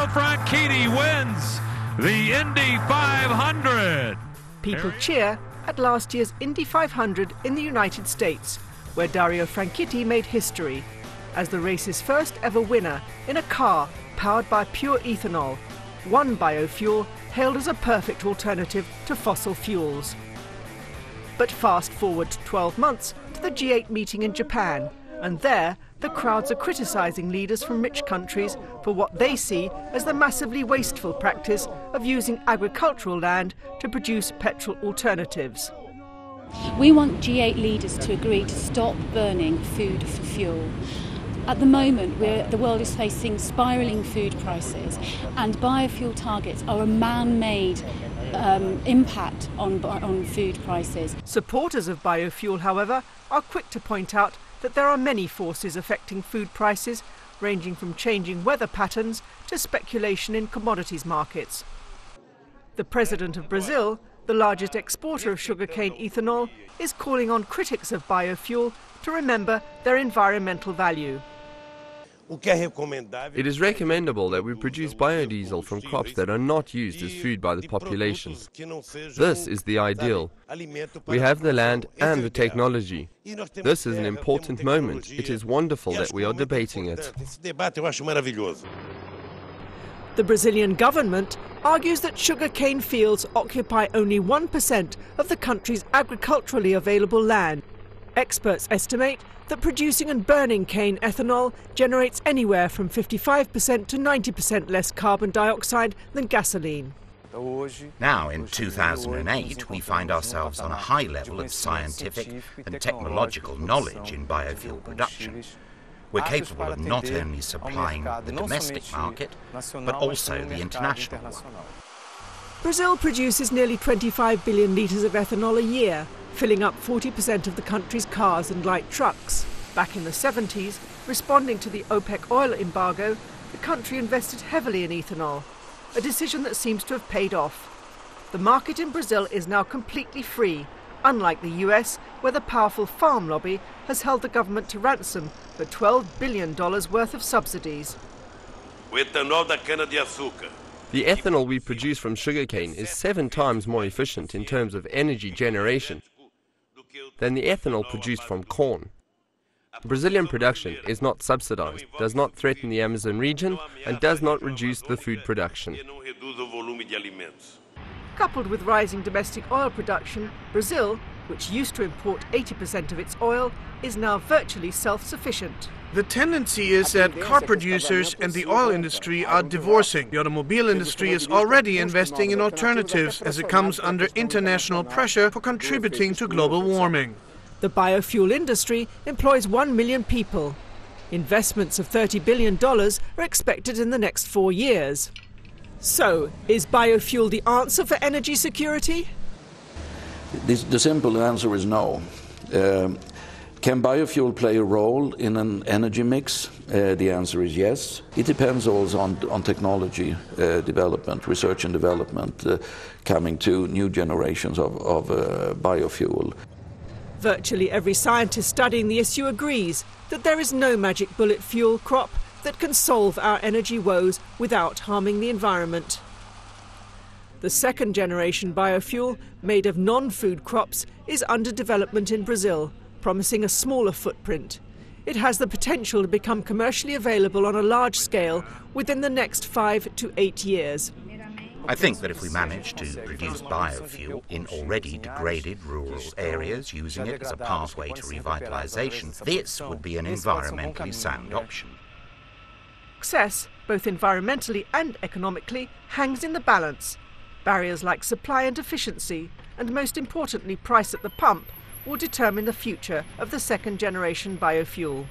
Franchitti wins the Indy 500. People cheer at last year's Indy 500 in the United States, where Dario Franchitti made history as the race's first ever winner in a car powered by pure ethanol, one biofuel hailed as a perfect alternative to fossil fuels. But fast forward 12 months to the G8 meeting in Japan, and there the crowds are criticising leaders from rich countries for what they see as the massively wasteful practice of using agricultural land to produce petrol alternatives. We want G8 leaders to agree to stop burning food for fuel. At the moment, the world is facing spiralling food prices, and biofuel targets are a man-made impact on food prices. Supporters of biofuel, however, are quick to point out that there are many forces affecting food prices, ranging from changing weather patterns to speculation in commodities markets. The president of Brazil, the largest exporter of sugarcane ethanol, is calling on critics of biofuel to remember their environmental value. It is recommendable that we produce biodiesel from crops that are not used as food by the population. This is the ideal. We have the land and the technology. This is an important moment. It is wonderful that we are debating it. The Brazilian government argues that sugarcane fields occupy only 1% of the country's agriculturally available land. Experts estimate that producing and burning cane ethanol generates anywhere from 55% to 90% less carbon dioxide than gasoline. Now, in 2008, we find ourselves on a high level of scientific and technological knowledge in biofuel production. We're capable of not only supplying the domestic market, but also the international one. Brazil produces nearly 25 billion litres of ethanol a year, filling up 40% of the country's cars and light trucks. Back in the 70s, responding to the OPEC oil embargo, the country invested heavily in ethanol, a decision that seems to have paid off. The market in Brazil is now completely free, unlike the US, where the powerful farm lobby has held the government to ransom for $12 billion worth of subsidies. The ethanol we produce from sugarcane is 7 times more efficient in terms of energy generation than the ethanol produced from corn. Brazilian production is not subsidized, does not threaten the Amazon region, and does not reduce the food production. Coupled with rising domestic oil production, Brazil, which used to import 80% of its oil, is now virtually self-sufficient. The tendency is that car producers and the oil industry are divorcing. The automobile industry is already investing in alternatives as it comes under international pressure for contributing to global warming. The biofuel industry employs 1 million people. Investments of $30 billion are expected in the next 4 years. So, is biofuel the answer for energy security? The simple answer is no. Can biofuel play a role in an energy mix? The answer is yes. It depends also on technology development, research and development, coming to new generations of biofuel. Virtually every scientist studying the issue agrees that there is no magic bullet fuel crop that can solve our energy woes without harming the environment. The second generation biofuel, made of non-food crops, is under development in Brazil, promising a smaller footprint. It has the potential to become commercially available on a large scale within the next 5 to 8 years. I think that if we manage to produce biofuel in already degraded rural areas using it as a pathway to revitalisation, this would be an environmentally sound option. Success, both environmentally and economically, hangs in the balance. Barriers like supply and efficiency, and most importantly price at the pump, will determine the future of the second generation biofuel.